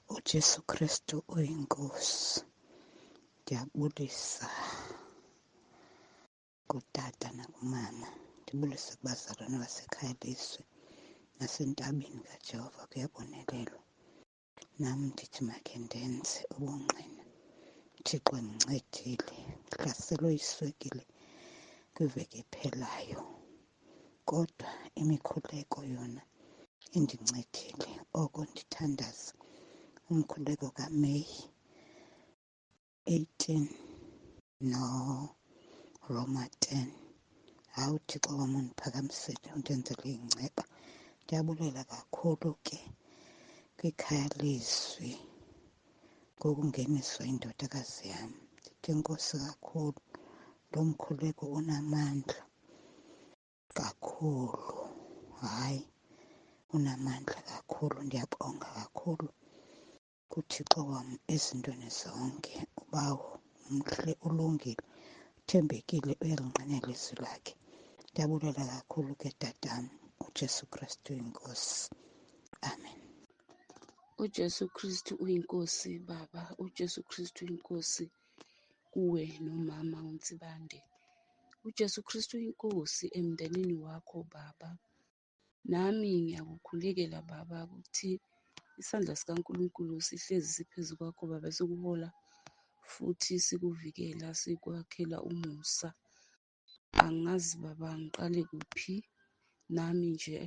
uJesu Kristu uyinkosi. Ndiyabulisa kutata nakumama, ndibulise kubazalwane basekhaya lizwi nasentabeni kaJehova kuyabonelelwa. Nam ndithi makhe ndenze ubungqina. uThixo endincedile, ndihlaselwe yiswekile kwiveki ephelayo, kodwa imikhuleko yona indincedile. Oko ndithandaza umkhuleko kaMeyi 18 noRoma 10. Hayi, uThixo wam undiphakamisile, undenzele ingceba. Ndiyabulela kakhulu ke kwikhaya lizwi ngokungeniswa indodakazi yam. Ndithi enkosi kakhulu, lo mkhuleko unamandla kakhulu. Hayi, unamandla kakhulu. Ndiyabonga kakhulu kuThixo wam ezintweni zonke. Ubawo mhle, ulungile, uthembekile, uyalinqinela izwi lakhe. Ndiyabulela kakhulu ke tatam. uJesu Kristu yinkosi. Amen. uJesu Kristu uyinkosi baba, uJesu Kristu uyinkosi kuwe nomama uNtsibande. uJesu Kristu uyinkosi emndenini wakho baba. Nami ngiyakukhulekela baba ukuthi isandla sikaNkulunkulu sihlezi siphezu kwakho baba, sikuhola futhi sikuvikela, sikwakhela umusa. Angazi baba ngiqale kuphi. Nami nje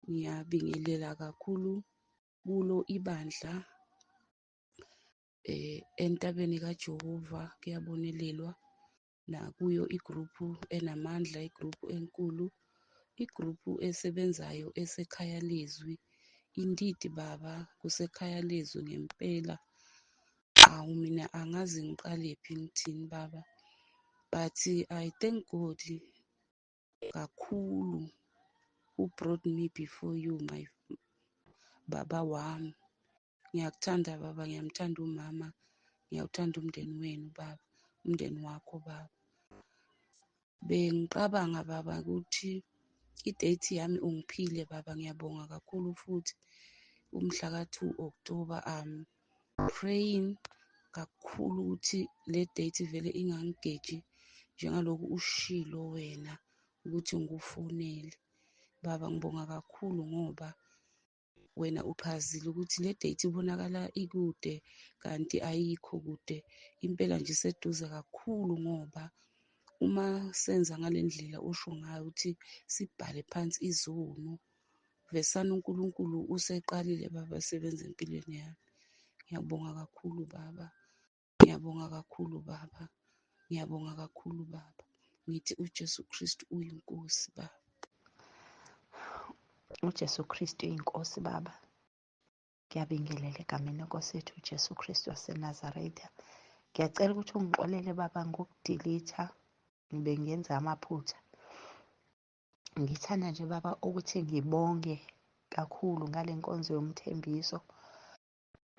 ngiyabingelela kakhulu kulo ibandla entabeni kaJehova kuyabonelelwa, nakuyo igruphu enamandla, igruphu enkulu, igruphu esebenzayo esekhaya lizwi. Indeed baba, kusekhaya lizwi ngempela. Awu mina angazi ngiqalephi ngithini baba, but I thank God kakhulu who brought me before you, my baba wami. Ngiyakuthanda baba, ngiyamthanda umama, ngiyawuthanda umndeni wenu baba, umndeni wakho baba. Bengiqabanga baba ukuthi i-date yami ungiphile baba, ngiyabonga kakhulu futhi. Umhla ka-2 October, praying kakhulu ukuthi le date vele ingangigeji njengaloku ushilo wena ukuthi ngikufonele baba. Ngibonga kakhulu ngoba wena uchazile ukuthi le date ibonakala ikude, kanti ayikho kude, impela nje iseduze kakhulu. Ngoba uma senza ngale ndlela osho ngayo ukuthi sibhale phansi izonu, vesana uNkulunkulu useqalile baba sebenza empilweni yami. Ngiyabonga kakhulu baba, ngiyabonga kakhulu baba, ngiyabonga kakhulu baba. Ngithi uJesu Kristu uyinkosi baba. uJesu Kristu uyinkosi baba. Ngiyabingelela egameni lenkosi yethu uJesu Kristu waseNazaretha. Ngiyacela ukuthi ungixolele baba ngokudilitha, bengenza amaphutha. Ngithanda nje baba ukuthi ngibonge kakhulu ngale nkonzo yomthembiso,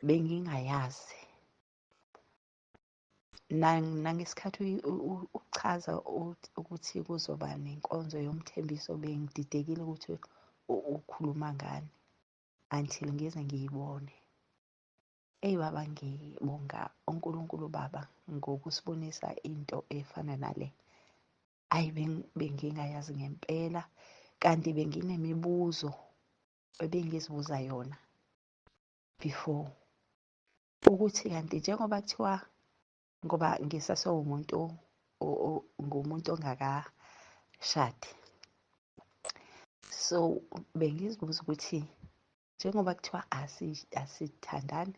bengingayazi. Nangesikhathi uchaza ukuthi kuzoba nenkonzo yomthembiso, bengididekile ukuthi ukhuluma ngani until ngize ngiyibone. Baba, ngibonga uNkulunkulu baba ngokusibonisa into efana nale. Ayi, bengingayazi ngempela, kanti benginemibuzo ebengizibuza yona before, ukuthi kanti njengoba kuthiwa, ngoba ngisasewumuntu ngumuntu ongakashadi, so bengizibuza ukuthi njengoba kuthiwa asithandani,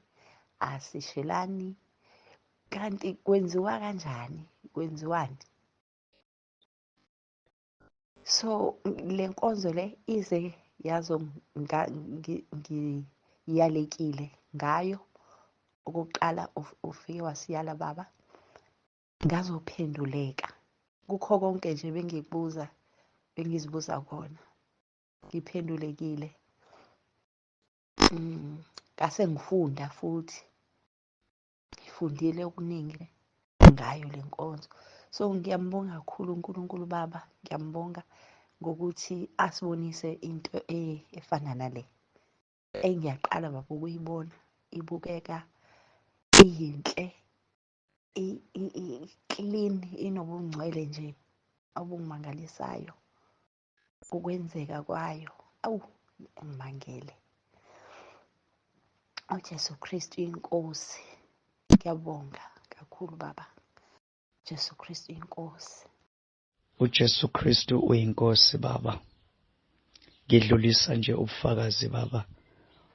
asishelani, kanti kwenziwa kanjani, kwenziwani? So le nkonzo le ize ngiyalekile ngayo. Okokuqala ufike wasiyala baba, ngazophenduleka kukho konke nje bengizibuza kona, ngiphendulekile. Ngase ngifunda futhi, ngifundile okuningi ngayo le nkonzo. So ngiyambonga kakhulu uNkulunkulu baba, ngiyambonga ngokuthi asibonise into efana nale. Ngiyaqala baba ukuyibona ibukeka iyinhle, clean, inobungcwele nje obungimangalisayo. Ukwenzeka kwayo, awu, ngimangele. uJesu Kristu inkosi. Ngiyabonga kakhulu baba. Jesu Kristu inkosi. uJesu Kristu uyinkosi baba. Ngidlulisa nje ubufakazi baba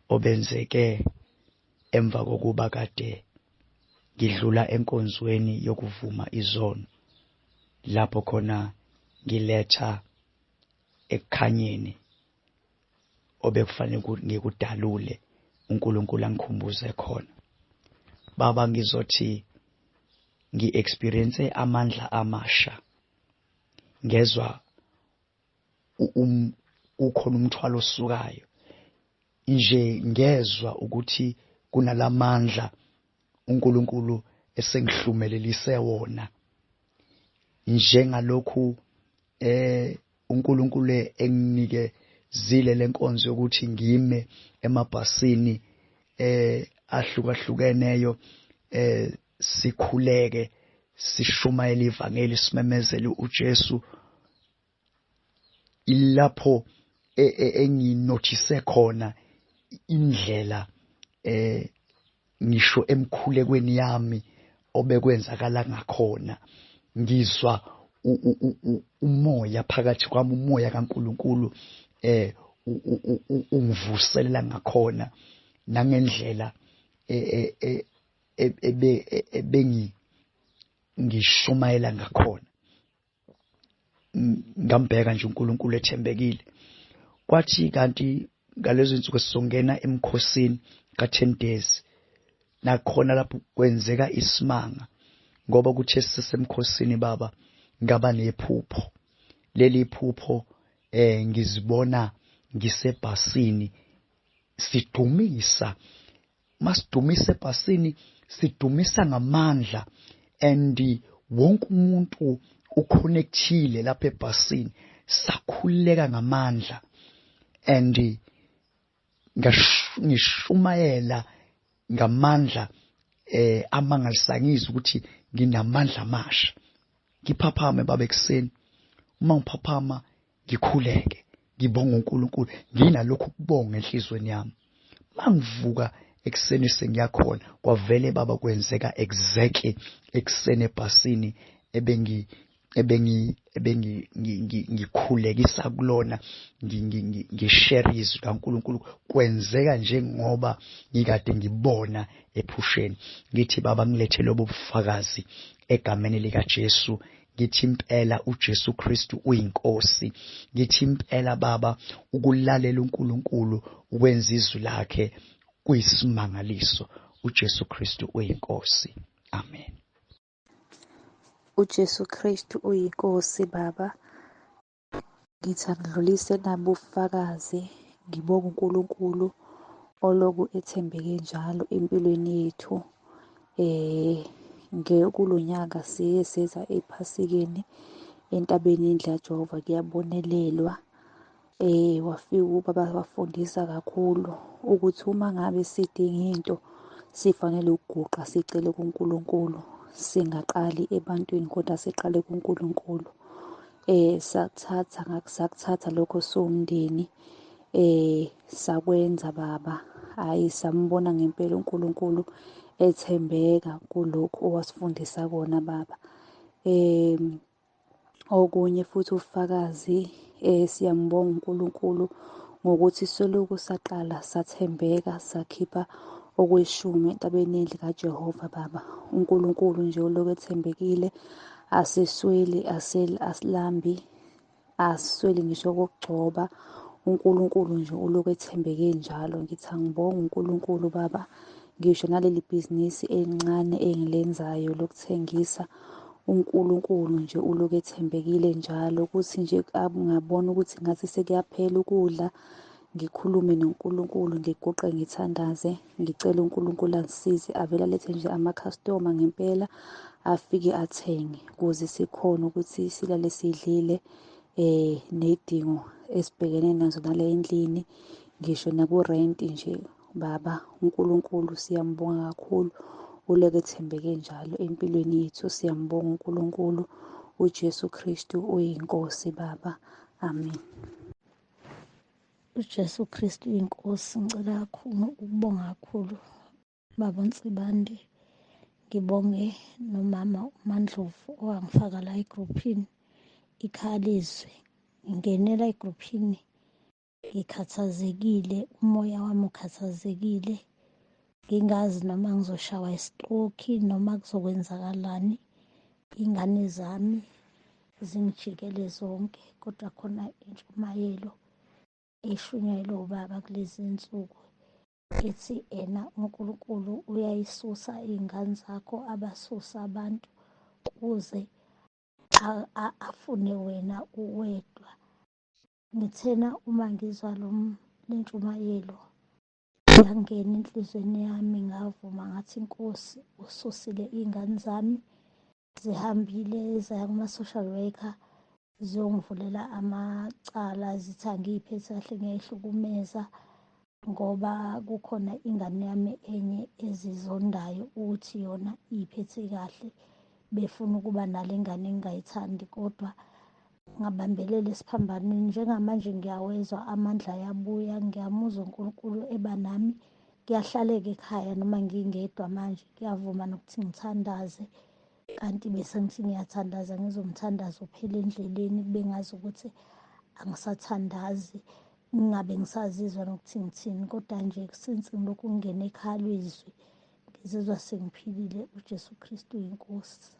obenzeke emva kokuba kade ngidlula enkonzweni yokuvuma izono, lapho khona ngiletha ekukhanyeni obekufanele ngikudalule uNkulunkulu angikhumbuze khona. Baba, ngizothi ngi-experience amandla amasha, ngezwa ukhona umthwalo osukayo nje, ngezwa ukuthi kunalamandla uNkulunkulu esengihlumelelise wona, njengalokhu uNkulunkulu enginike zile lenkonzo yokuthi ngime emabhasini ahlukahlukeneyo, sikhuleke sishumayela ivangeli, simemezele uJesu. Ilapho enginothise khona indlela ngisho emkhulekweni yami obekwenzakala ngakhona, ngizwa umoya phakathi kwami, umoya kaNkulunkulu ungivuselela ngakhona, nangendlela ngishumayela ngakhona. Ngambheka nje uNkulunkulu ethembekile. Kwathi kanti ngalezo zinsuku sizongena emkhosini ka-10 days, nakhona lapho kwenzeka isimanga, ngoba kuthe sisemkhosini baba, ngaba nephupho. Leli phupho ngizibona ngisebhasini sidumisa. Masidumisa ebhasini, sidumisa ngamandla, and wonke umuntu uconnectile lapha ebhasini, sakhuleka ngamandla, and ngishumayela ngamandla amangalisayo, ngizwa ukuthi nginamandla amasha. Ngiphaphame baba ekuseni, uma ngiphaphama ngikhuleke, ngibonga uNkulunkulu, nginalokhu ukubonga enhlizweni yami. Mangivuka ekuseni sengiyakhona, kwavele baba kwenzeka exactly ekuseni ebhasini ngikhulekisa kulona, ngishare izwi kaNkulunkulu, kwenzeka njengoba ngikade ngibona ephusheni. Ngithi baba, ngilethele lobo bufakazi egameni likaJesu. Ngithi impela uJesu Kristu uyinkosi. Ngithi impela baba, ukulalela uNkulunkulu ukwenza izwi lakhe kuyisimangaliso. uJesu Kristu uyinkosi. Amen. uJesu Kristu uyinkosi baba. Ngithi angidlulise nabo ubufakazi, ngibonga uNkulunkulu oloku ethembeke njalo empilweni yethu. Kulo nyaka siye seza ephasikeni entabeni indlu kaJehova, kuyabonelelwa. Wafika ubaba wafundisa kakhulu ukuthi uma ngabe sidinga into sifanele ukuguqa sicele kuNkulunkulu, singaqali ebantwini kodwa siqale kuNkulunkulu. Sakuthatha lokho somndeni, sakwenza baba. Hayi, sambona ngempela uNkulunkulu ethembeka kulokhu owasifundisa kona baba. Okunye futhi ufakazi, siyambonga uNkulunkulu ngokuthi selokhu saqala sathembeka, sakhipha okweshumi entabeni endlu kaJehova baba. uNkulunkulu nje ulokhu ethembekile, asisweli, asilambi, asisweli ngisho okokugcoba. uNkulunkulu nje ulokhu ethembeke njalo. Ngithi angibonga uNkulunkulu baba, ngisho naleli bhizinisi elincane engilenzayo lokuthengisa, uNkulunkulu nje ulokhu ethembekile njalo. Ukuthi nje ngabona ukuthi ngathi sekuyaphela ukudla, ngikhulume noNkulunkulu, ngiguqe ngithandaze, ngicele uNkulunkulu angisize, avele alethe nje amakhastoma ngempela, afike athenge ukuze sikhone ukuthi silale sidlile, nedingo esibhekene nazo nale endlini, ngisho nakurenti nje Baba uNkulunkulu siyambonga kakhulu ulekethembeke njalo empilweni yethu. Siyambonga uNkulunkulu. uJesu Kristu uyinkosi Baba. Amen. uJesu Kristu inkosi. Ngicela kakhulu ukubonga kakhulu Baba Nsibande. Ngibonge nomama uMandlovu owangifaka la egruphini ikhaya lezwi. Ngingenela egruphini ngikhathazekile, umoya wami ukhathazekile, ngingazi noma ngizoshawa istroke noma kuzokwenzakalani. Ingane zami zingijikele zonke, kodwa khona intshumayelo eshunyayelwe ubaba kulezi nsuku ethi ena uNkulunkulu uyayisusa iy'ngane zakho, abasusa abantu kuze afune wena uwedwa. Ngithena uma ngizwa le ntshumayelo yangena enhlizweni yami, ngavuma ngathi Nkosi ususile iy'ngane zami, zihambile zaya kuma-social worker ziyongivulela amacala, zithi angiyiphethe kahle, ngiyayihlukumeza ngoba kukhona ingane yami enye ezizondayo ukuthi yona iy'phethe kahle, befuna ukuba nale ngane engingayithandi. Kodwa ngabambelela esiphambanweni. Njengamanje ngiyawezwa amandla ayabuya, ngiyamuzwa uNkulunkulu eba nami. Kuyahlaleka ekhaya noma ngingedwa manje, kuyavuma nokuthi ngithandaze, kanti bese ngithi ngiyathandaza ngizomthandazo uphele endleleni, kube ngazi ukuthi angisathandazi, ngingabe ngisazizwa nokuthi ngithini. Kodwa nje since ngilokhu ngingena ekhaya lezwi ngizizwa sengiphilile. uJesu Kristu yinkosi.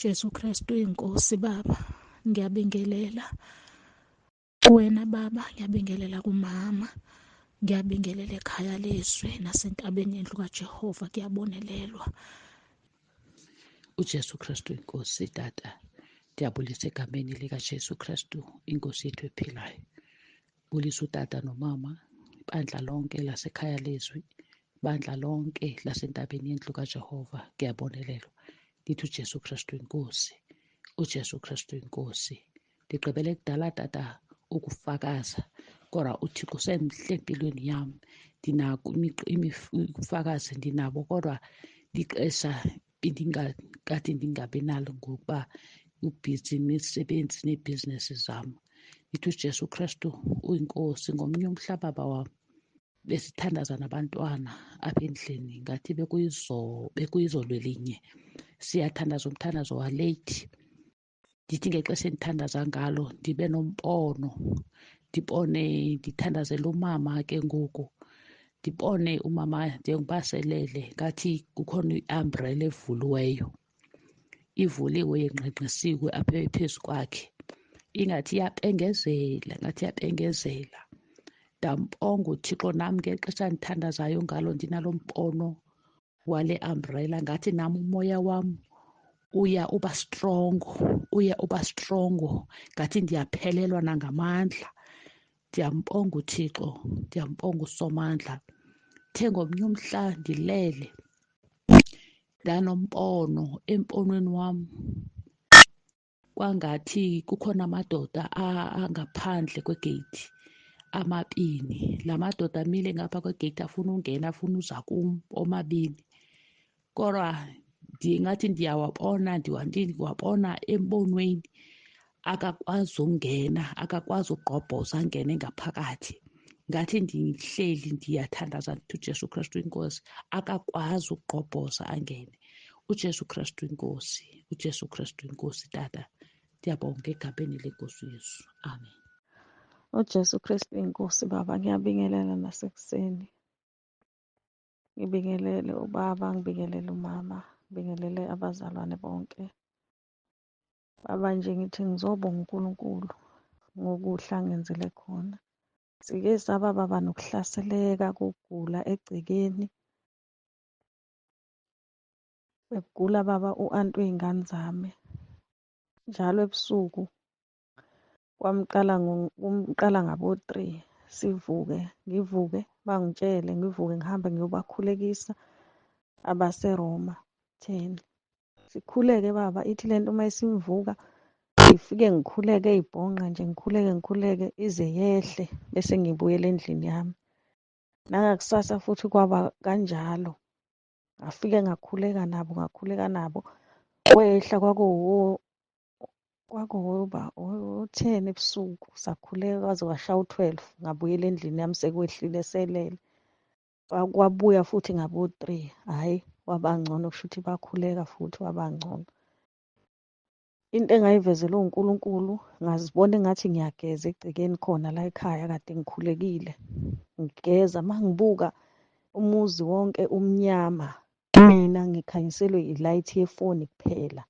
Jesu Kristu inkosi. Baba ngiyabingelela kuwena Baba, ngiyabingelela kumama, ngiyabingelela ekhaya lezwi nasentabeni yendlu kaJehova kuyabonelelwa. uJesu Kristu inkosi. Tata, ndiyabulisa egameni likaJesu Kristu inkosi yethu ephilayo. Bulisa utata nomama, ibandla lonke lasekhaya lezwi, ibandla lonke lasentabeni yendlu kaJehova kuyabonelelwa. Ndithi uJesu Kristu inkosi, uJesu Kristu inkosi. Ndigqibele kudala tata ukufakaza, kodwa uThixo semhle empilweni yami. Ndinako ubufakazi ndinabo, kodwa lixesha kade ndingabi nalo ngokuba ubhizi imisebenzi neebhizinesi zam. Ndithi uJesu Kristu uyinkosi. Ngomnye umhla baba wam besithandaza nabantwana apha endlini, ngathi bekuyizolo elinye siyathandaza umthandazo waleyithi. Ndithi ngexesha endithandaza ngalo ndibe nompono, ndithandazele umama ke ngoku. Ndibone umama njengoba selele, ngathi kukhona i-umbrella evuliweyo, ivuliwe ingqengqisiwe apha phezu kwakhe, ingathi iyapengezela. Ndamponga uThixo nam ngexesha ndithandazayo ngalo, ndinalo mpono wale umbrella, ngathi nam umoya wam uya uba strongo, ngathi ndiyaphelelwa nangamandla. Ndiyamponga uThixo, ndiyamponga uSomandla. The ngomnye umhla ndilele ndanompono, emponweni wam kwangathi kukhona amadoda angaphandle kwegeyithi amabini. La madoda amile ngapha kwegeyithi afuna ungena, afuna uza kum omabini. Kodwa ndingathi ndiwabona embonweni, akakwazi ungena, akakwazi ugqobhoza angene ngaphakathi. Ngathi ndihleli ndiyathandaza ndithi uJesu Kristu inkosi, akakwazi ukugqobhoza angene. uJesu Kristu inkosi, uJesu Kristu inkosi. Tata, ndiyabonga egameni lenkosi Yesu. Amen. uJesu Kristu inkosi. Baba ngiyabingelela nasekuseni, ngibingelele ubaba, ngibingelele umama, ngibingelele abazalwane bonke. Baba nje ngithi ngizobonga uNkulunkulu ngokuhla angenzele khona. Sike saba baba nokuhlaseleka kokugula egcekeni, bekugula baba u-anti wey'ngane zami. Njalo ebusuku kumqala ngabo-3 ngivuke bangitshele, ngivuke ngihambe ngiyobakhulekisa abaseRoma 10. Sikhuleke baba, ithi le nto uma isimvuka ngifike ngikhuleke ey'bhonqa nje, ngikhuleke ize yehle bese ngibuyela endlini yami. Nangakusasa futhi kwaba kanjalo. Ngafike ngakhuleka nabo. Kwehla kwakuba u-10 ebusuku, sakhuleka kwaze kwashaya u-12. Ngabuyela endlini yami sekwehlile selele. Kwabuya futhi ngabo-3. Hhayi, wabangcono kusho ukuthi bakhuleka futhi wabangcono. Into engayivezelwa uNkulunkulu, ngazibona engathi ngiyageza egcekeni khona la ekhaya kade ngikhulekile. Ngigeza mangibuka umuzi wonke umnyama, mina ngikhanyiselwe ilayithi yefoni kuphela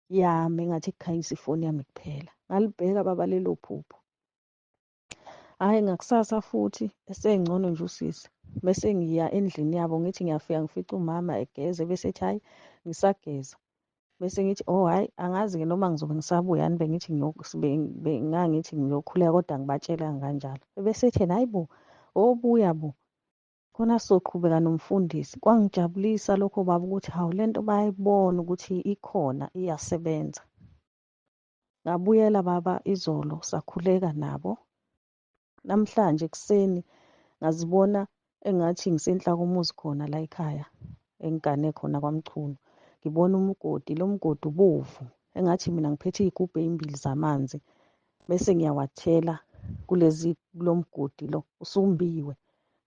yami, engathi kukhanyisa ifoni yami kuphela. Ngalibheka baba lelo phupho. Hhayi, ngakusasa futhi esengcono nje usisi. Bese ngiya endlini yabo ngithi ngiyafika ngifice umama egeze, bese ethi hhayi ngisageza. Bese ngithi hhayi, angazi-ke noma ngizobe ngisabuyani, bengangithi ngiyokhuleka kodwa ngibatshelanga kanjalo. Bese etheni hhayi bo, buya bo, khona sizoqhubeka nomfundisi. Kwangijabulisa lokho baba ukuthi hawu lento bayayibona ukuthi ikhona, iyasebenza. Ngabuyela baba izolo sakhuleka nabo. Namhlanje ekuseni ngazibona engathi ngisenhlaka umuzi khona la ekhaya engigane khona kwaMchunu. Ngibona umgodi, lo mgodi ubovu, engathi mina ngiphethe iy'gubhu ey'mbili zamanzi. Bese ngiyawathela kulo mgodi lo, usumbiwe.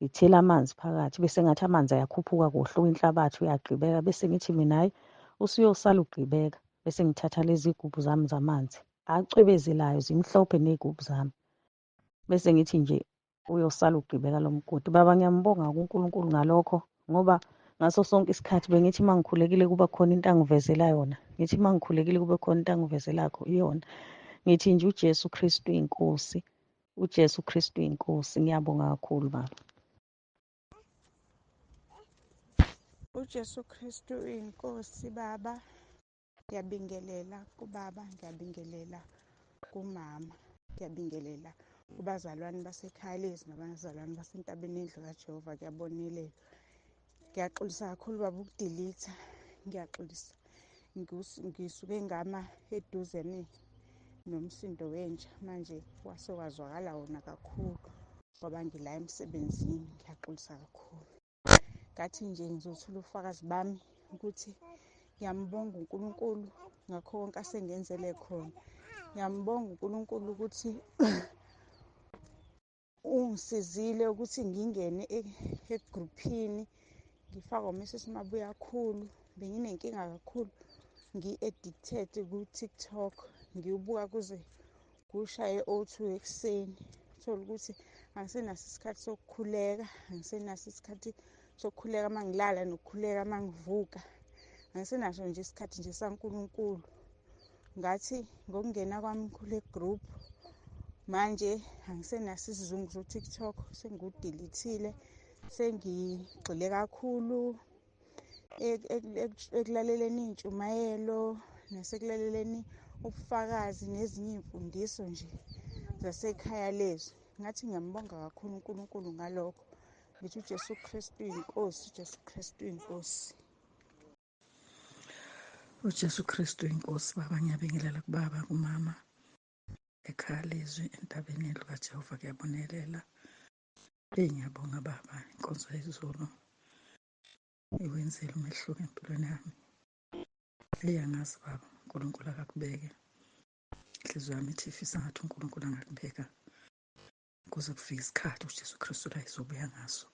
Ngithela amanzi phakathi bese ngathi amanzi ayakhuphuka kohluka inhlabathi uyagqibeka. Bese ngithi mina hhayi, usuyosala ugqibeka. Bese ngithatha lezi gubhu zami zamanzi acwebezelayo, zimhlophe ney'gubhu zami. Bese ngithi nje uyosala ugqibeka lo mgodi. Baba, ngiyambonga kuNkulunkulu ngalokho, ngoba ngaso sonke isikhathi bengithi uma ngikhulekile kuba khona into angivezela yona. Ngithi uma ngikhulekile kube khona into angivezela yona. Ngithi nje uJesu Kristu inkosi, uJesu Kristu inkosi. Ngiyabonga kakhulu baba. uJesu Kristu uyinkosi baba. Ngiyabingelela kubaba, ngiyabingelela kumama, ngiyabingelela kubazalwane basekhaya lezi nabazalwane basentabeni endlu kaJehova. Kuyabonelela. Ngiyaxolisa kakhulu baba ukudilitha, ngiyaxolisa. Ngisuke ngama eduzane nomsindo wenja, manje wase wazwakala wona kakhulu ngoba ngila emsebenzini. Ngiyaxolisa kakhulu. Ngathi nje ngizothula ubufakazi bami ukuthi ngiyambonga uNkulunkulu ngakho konke asengenzele khona. Ngiyambonga uNkulunkulu ukuthi ungisizile ukuthi ngingene egruphini ngifakwa uMrs Mabuyakhulu. Benginenkinga kakhulu, ngi-addicted ku-TikTok, ngiwubuka kuze kushaye o2 ekuseni. Uthole ukuthi angisenaso isikhathi sokukhuleka, angisenaso isikhathi sokukhuleka uma ngilala nokukhuleka uma ngivuka. Angisenaso nje isikhathi nje saNkulunkulu. Ngathi ngokungena kwami kule group manje angisenaso isizungu so-TikTok, sengudilithile. Sengigxile kakhulu ekulaleleni iy'ntshumayelo nasekulaleleni ubufakazi nezinye iy'mfundiso nje zasekhaya lezwi. Ngathi ngiyambonga kakhulu uNkulunkulu ngalokho. Ngithi uJesu Kristu inkosi, uJesu Kristu inkosi. uJesu Kristu inkosi baba, ngiyabingelela kubaba, kumama, ekhaya lezwi, entabeni endlu kaJehova. Kuyabonelela. Ngiyabonga baba, inkonzo yezolo iwenzile umehluko empilweni yami. Iyangazi baba, uNkulunkulu akakubeke. Inhliziyo yami ithi ifisa ngathi uNkulunkulu angakubeka kuze kufike isikhathi uJesu Kristu la izobuya ngaso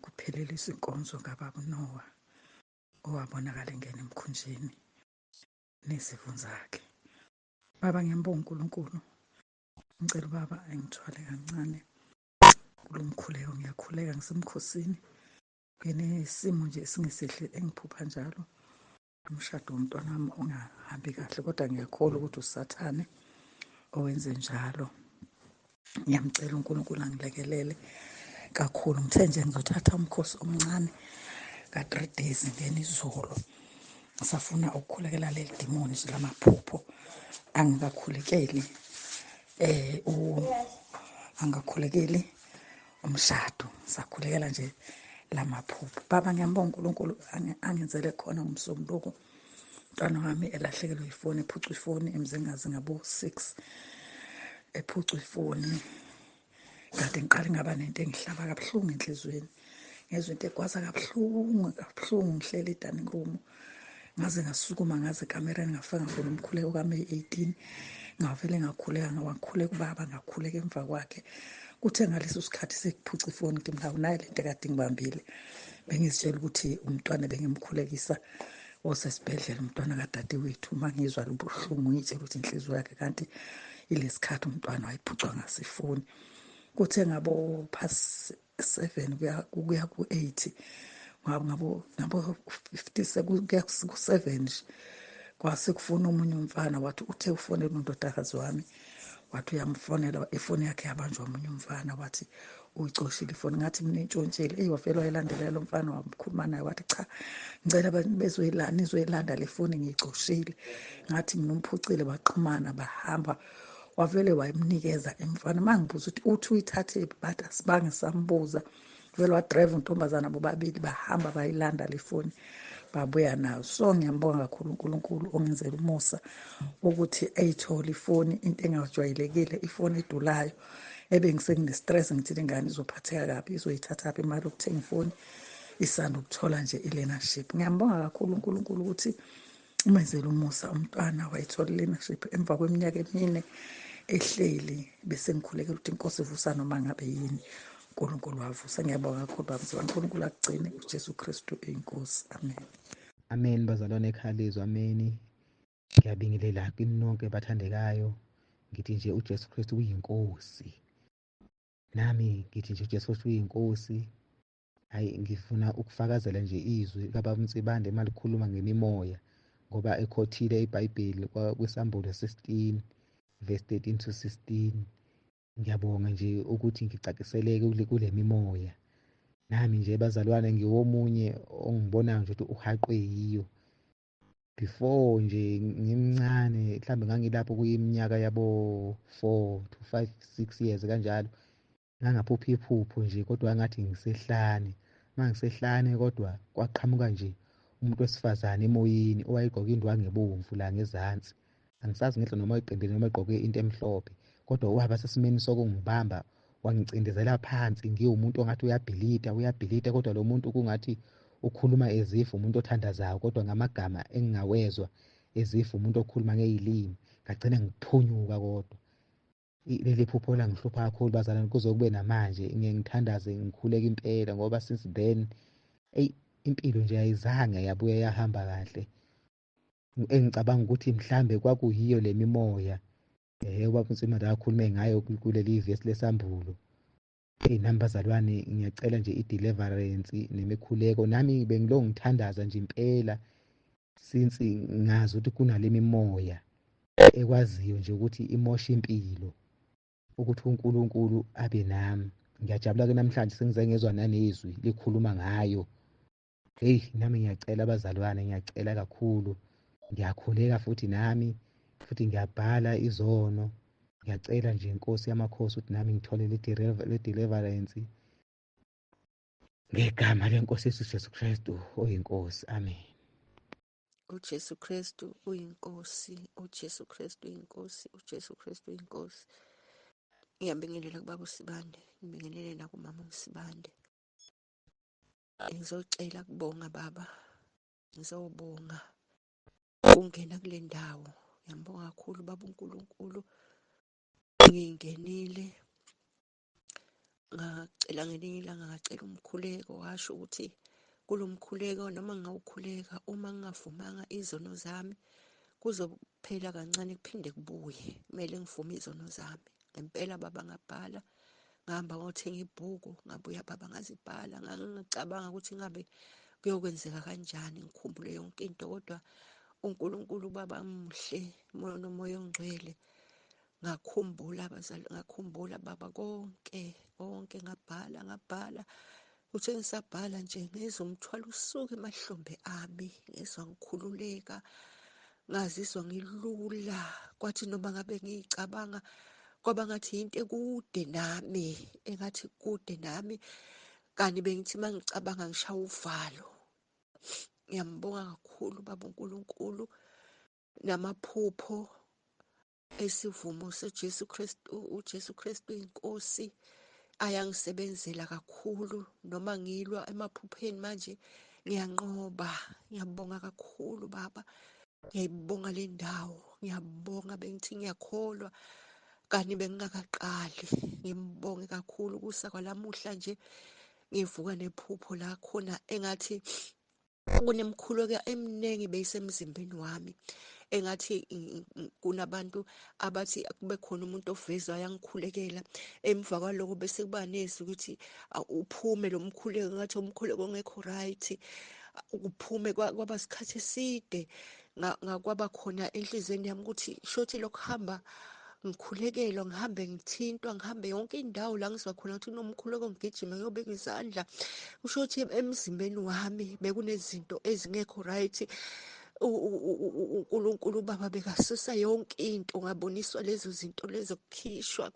kuphelelisa inkonzo kababa uNoah owabonakala engena emkhunjini nezivuni zakhe. Baba, ngiyambonga uNkulunkulu. Ngicela baba engithwale kancane kulo mkhuleko. Ngiyakhuleka ngisemkhosini. Nginesimo nje esingesihle engiphupha njalo, umshado womntwana wami ungahambi kahle, kodwa ngiyakholwa ukuthi usathane owenze njalo. Ngiyamcela uNkulunkulu angilekelele kakhulu. Ngithe nje ngizothatha umkhosi omncane ka-3 days ngene izolo. Ngisafuna ukukhulekela leli dimoni nje lamaphupho. Angakhulekeli umshado, sakhulekela nje lamaphupho. Baba, ngiyambonga uNkulunkulu angenzele khona ngomsombuluko. Umntwana wami elahlekelwe ifoni, ephucwa ifoni emzengazi ngabo 6, ephucwa ifoni kade ngiqale ngaba nento engihlaba kabuhlungu enhlizweni, ngezwe into egwaza kabuhlungu ngihlele e-dining room, ngaze ngasukuma ngaze ekamereni ngafaka khona umkhuleko kaMeyi 18, ngavele ngakhuleka ngawakhuleka ubaba, ngakhuleka emva kwakhe. Kuthe ngaleso sikhathi sekuphuca ifoni ngithi mhawu nayo lento kade ngibambile, bengizitshela ukuthi umntwana bengimkhulekisa osesibhedlela, umntwana kadadewethu. Uma ngizwa lobuhlungu ngiyitshela ukuthi inhliziyo yakhe, kanti ilesikhathi umntwana wayephucwa ngasifoni. Kuthe ngabo past 7 kuya ku-8, ngabo 50 sekuya ku-7 nje, kwase kufuna omunye umfana, wathi uthe ufonela undodakazi wami, wathi uyamfonela, ifoni yakhe yabanjwa omunye umfana, wathi uyicoshile ifoni. Ngathi mina entshontshile, wavele wayilandelela lo mfana, wakhuluma naye wathi cha, ngicela nizoyilanda le foni ngiyicoshile. Ngathi mina umphucile, baxhumana bahamba, wavele wayemnikeza emfana. Mangibuza ukuthi uthi uyithathe, bathi asibange sambuza, vele wadrive untombazana bobabili bahamba bayilanda le foni babuya nayo. So ngiyambonga kakhulu uNkulunkulu ongenzela umusa ukuthi ayithole ifoni, into engajwayelekile, ifoni edulayo. Ebengisengine-stress ngithi ingane izophatheka kabi, izoyithathaphi imali yokuthenga ifoni, isanda ukuthola nje i-learnership. Ngiyambonga kakhulu uNkulunkulu ukuthi umenzele umusa, umntwana wayithola i-learnership emva kweminyaka emine ehleli, bese ngikhulekela ukuthi inkosi ivusa noma ngabe yini. uNkulunkulu wavusa. Ngiyabonga kakhulu baba, uNkulunkulu akugcine, uJesu Kristu inkosi. Amen. Amen. Bazalwane ekhalizo, ameni. Ngiyabingelela kini nonke bathandekayo. Ngithi nje uJesu Kristu uyinkosi. Nami ngithi nje uJesu Kristu uyinkosi. Hayi, ngifuna ukufakazela nje izwi kaBaba uMtsibande malikhuluma ngemimoya, ngoba ekhothile iBhayibheli kwisambulo 16 verse 13 to 16. Ngiyabonga nje ukuthi ngicaciseleke kule mimoya. Nami nje bazalwane ngiwomunye ongibonayo nje ukuthi uhaqwe yiyo. Before nje ngimncane, mhlambe ngangilapho kuyiminyaka yabo 4 to 5, 6 years kanjalo. Ngangaphupha iphupho nje, kodwa ngathi ngisehlane. Mangisehlane kodwa kwaqhamuka nje umuntu wesifazane emoyeni owayegqoke indwangu ebomvu la ngezansi. Angisazi ngehla noma eqendile noma egqoke into emhlophe, kodwa waba sesimeni sokungibamba, wangicindezela phansi. Ngiwumuntu ongathi uyabhilita, kodwa lo muntu kungathi ukhuluma ezifu umuntu othandazayo, kodwa ngamagama engingawezwa ezifu umuntu okhuluma ngezilimi. Ngagcina ngiphunyuka. Kodwa leli phupho langihlupha kakhulu bazalwane, kuze kube namanje ngithandaze ngikhuleka impela, ngoba since then impilo nje ayizange yabuye yahamba kahle. Engicabanga ukuthi mhlambe kwakuyiyo le mimoya ubaba uNtsimande akakhulume ngayo kuleli vesi lesambulo. Nami bazalwane ngiyacela nje i-deliverance nemikhuleko. Nami bengilo ngithandaza nje impela, since ngazi ukuthi kunale mimoya ekwaziyo nje ukuthi imoshe impilo, ukuthi uNkulunkulu abe nami. Ngiyajabula-ke namhlanje sengize ngezwa nanezwi likhuluma ngayo. Nami ngiyacela abazalwane, ngiyacela kakhulu, ngiyakhuleka futhi nami, futhi ngiyabhala izono. Ngiyacela nje inkosi yamakhosi ukuthi nami ngithole le deliverance ngegama lenkosi yethu Jesu Kristu oyinkosi. Amen. uJesu Kristu uyinkosi, uJesu Kristu uyinkosi, uJesu Kristu uyinkosi. Ngiyabingelela kubaba uSibande, ngibingelele nakumama uSibande. Ngizocela kubonga baba, ngizobonga ukungena kule ndawo. Ngiyambonga kakhulu baba uNkulunkulu. Ngingenile ngacela ngelinye ilanga, ngacela umkhuleko, washo ukuthi kulo mkhuleko noma ngingawukhuleka, uma ngingavumanga izono zami kuzophela kancane kuphinde kubuye. Kumele ngivume izono zami. Ngempela baba ngabhala, ngahamba ngothenga ibhuku, ngabuya baba ngazibhala. Ngangicabanga ukuthi ngabe kuyokwenzeka kanjani, ngikhumbule yonke into, kodwa uNkulunkulu baba muhle, nomoya ongcwele. Ngakhumbula abazali, ngakhumbula baba konke ngabhala. Uthe ngisabhala nje ngezwa umthwalo usuka emahlombe ami, ngezwa ngikhululeka, ngazizwa ngilula. Kwathi noma ngabe ngiyicabanga kwaba ngathi into ekude nami, engathi kude nami, kanti bengithi mangicabanga ngishaya uvalo. Ngiyambonga kakhulu baba uNkulunkulu, namaphupho esivumo seJesu Kristu, uJesu Kristu inkosi. ayangisebenzela kakhulu noma ngilwa emaphupheni manje ngiyanqoba. Ngiyabonga kakhulu Baba, ngiyayibonga le ndawo, ngiyabonga bengithi ngiyakholwa kanti bengingakaqali. Ngimbonge kakhulu kusa kwalamuhla nje ngivuka nephupho la khona engathi kunemkhuleko eminingi beyisemzimbeni wami, engathi kunabantu abathi kube khona umuntu ovezwayo yangikhulekela, emva kwaloko bese kuba nesi ukuthi uphume lo mkhuleko, ngathi umkhuleko ongekho right, uphume kwaba isikhathi eside. Kwaba khona enhlizweni yami ukuthi shothi lokuhamba ngikhulekelwa, ngihambe ngithintwa, ngihambe yonke indawo la ngizwa khona ukuthi kunomkhuleko, ngigijime ngiyobeka izandla. Kusho ukuthi emzimbeni wami bekunezinto ezingekho right. uNkulunkulu Baba bekasusa yonke into, ngaboniswa lezo zinto lezo, kukhishwa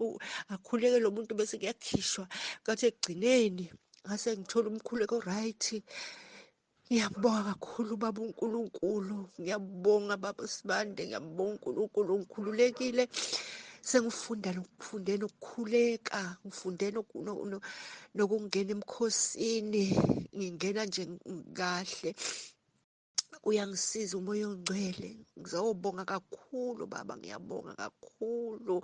akhuleke lo muntu bese kuyakhishwa. Kathi ekugcineni ngase ngithola umkhuleko right. Ngiyabonga kakhulu Baba uNkulunkulu, ngiyabonga Baba Sibande, ngiyabonga uNkulunkulu, ngikhululekile. Ngifunde nokukhuleka, ngifunde nokungena emkhosini, ngingena nje kahle. Uyangisiza umoya ongcwele. Ngizobonga kakhulu Baba, ngiyabonga kakhulu.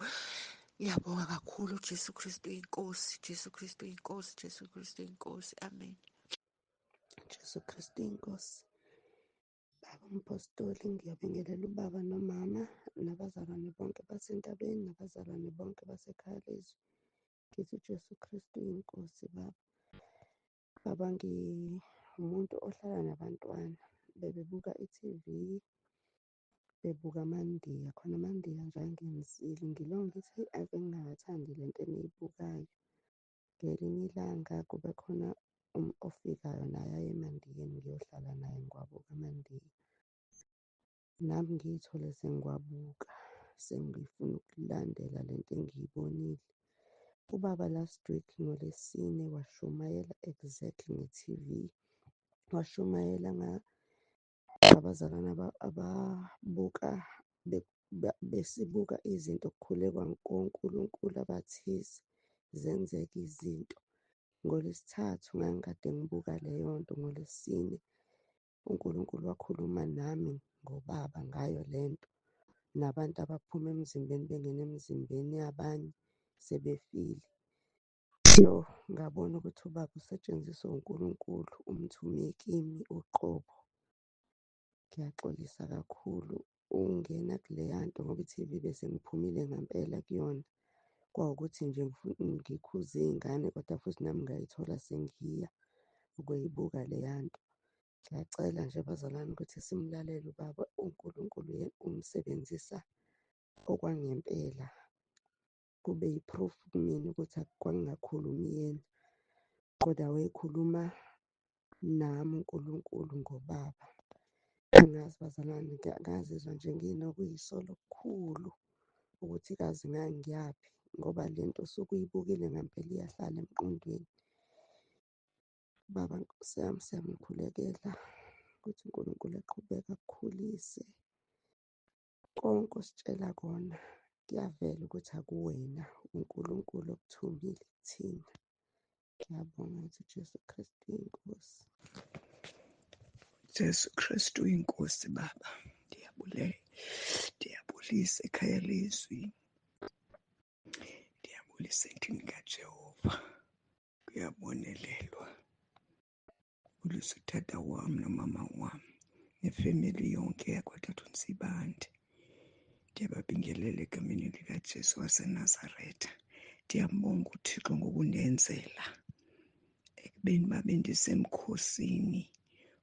Ngiyabonga kakhulu. Jesu Kristu inkosi, Jesu Kristu inkosi, Jesu Kristu inkosi. Amen. Jesu Kristu inkosi. Baba umpostoli, ngiyabingelela ubaba nomama nabazalwane bonke basentabeni nabazalwane bonke basekhaya lezwi. Ngithi uJesu Kristu inkosi Baba. Baba, ngiwumuntu ohlala nabantwana, bebebuka i-TV, bebuka amandiya, khona amandiya nje angenzile. Ngilonge ngithi ave ngingathandi lento eniyibukayo. Ngelinye ilanga kube khona ofikayo naye aye emandiyeni, ngiyohlala naye ngiwabuka amandiya. Nami ngiy'thole sengiwabuka, sengifuna ukulandela lento engiyibonile. Ubaba last week ngoLwesine washumayela exactly nge-TV, washumayela abazalwane ababuka besibuka izinto kukhulekwa koNkulunkulu abathize zenzeka izinto. NgoLwesithathu ngangikade ngibuka leyo nto, ngoLwesine uNkulunkulu wakhuluma nami ngobaba ngayo lento, nabantu abaphuma emzimbeni bengena emzimbeni yabanye sebefile. Ngabona ukuthi ubaba usetshenziswa uNkulunkulu umthume kimi uqobo. Ngiyaxolisa kakhulu ungena kuleya nto ngoba i-TV bese ngiphumile ngampela kuyona. Kwawukuthi nje ngikhuze iy'ngane kodwa futhi nami ngayithola sengiya ukuyibuka leya nto. Ngiyacela nje bazalwane ukuthi simlalele ubaba. uNkulunkulu umsebenzisa okwangempela, kube yi-proof kumina ukuthi kwangingakhulumi yena kodwa wayekhuluma nami uNkulunkulu ngobaba. Angazi bazalwane, ngazizwa nje nginokuyisolo okukhulu ukuthi kazi ngangiyaphi ngoba lento osuke uyibukile ngampela iyahlala emqondweni. Baba Nkosi yami, siyanikhulekela ukuthi uNkulunkulu aqhubeke akukhulise. Konke ositshela kona kuyavela ukuthi akuwena uNkulunkulu okuthumile kuthina. Ngiyabonga ukuthi uJesu Kristu inkosi. Jesu Kristu inkosi Baba. Ndiyabulisa ekhaya lezwi. Ndiyabulisa endlini kaJehova. Kuyabonelelwa. Bulisa utata wami nomama wami nefemeli yonke yakwaTata uNsibande. Ndiyababingelela egameni likaJesu waseNazaretha. Ndiyabonga uThixo ngokunenzela ekubeni babe ndisemkhosini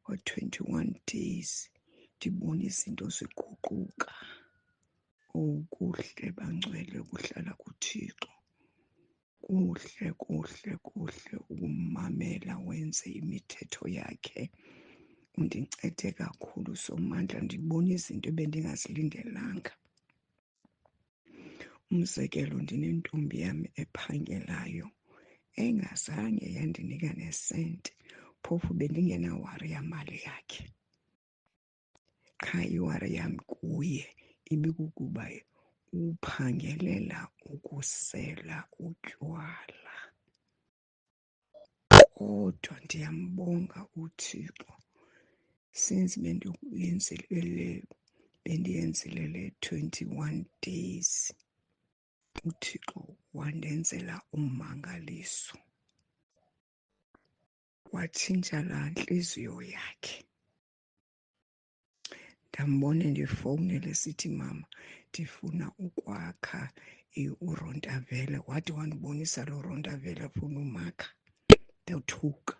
wa-21 days ndibona izinto ziguquka. Kuhle bangcwele ukuhlala kuThixo. Kuhle ukumamela wenze imithetho yakhe. Undincede kakhulu Somandla, ndibona izinto ebendingazilindelanga. Umzekelo, ndinentombi yami ephangelayo engazange yandinika nesenti, phofu bendingenawari yamali yakhe. Qha iwari yami kuye ibikukuba uphangelela ukusela utywala. kodwa ndiyambonga uThixo since bendiyenzile le 21 days. uThixo wandenzela ummangaliso, watshintsha laa ntliziyo yakhe. Ndambona ndifowunele sithi, mama, ndifuna ukwakha uRontavele. Wathi wandibonisa lo Rontavele afuna umakha. Ndothuka.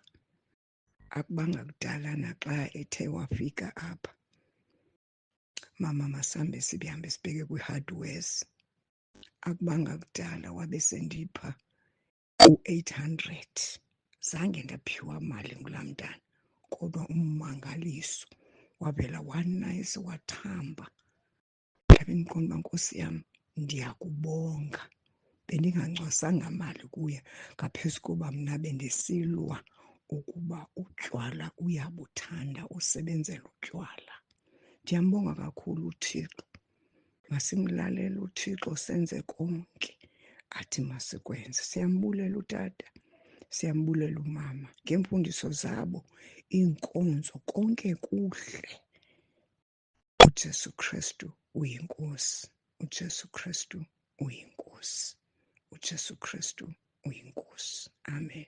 Akubanga kudala naxa ethe wafika apha, mama, masihambe sibheke kwi-hardwares. Akubanga kudala wabe sendipha u-800. Zange ndaphiwa mali ngulaa mntana, kodwa ummangaliso wavela wanayisi, wathamba. Ndabe ndiqonda uba Nkosi yam, ndiyakubonga. Bendingancwasanga mali kuye ngaphezu koba mna bendisilwa ukuba utywala uyabuthanda, usebenzela utywala. Ndiyambonga kakhulu uThixo. Masimlalele uThixo, senze konke athi masikwenze. Siyambulela utata, siyambulela umama ngeemfundiso zabo, iinkonzo, konke kuhle. uJesu Kristu uyinkosi. uJesu Kristu uyinkosi. uJesu Kristu uyinkosi. Amen.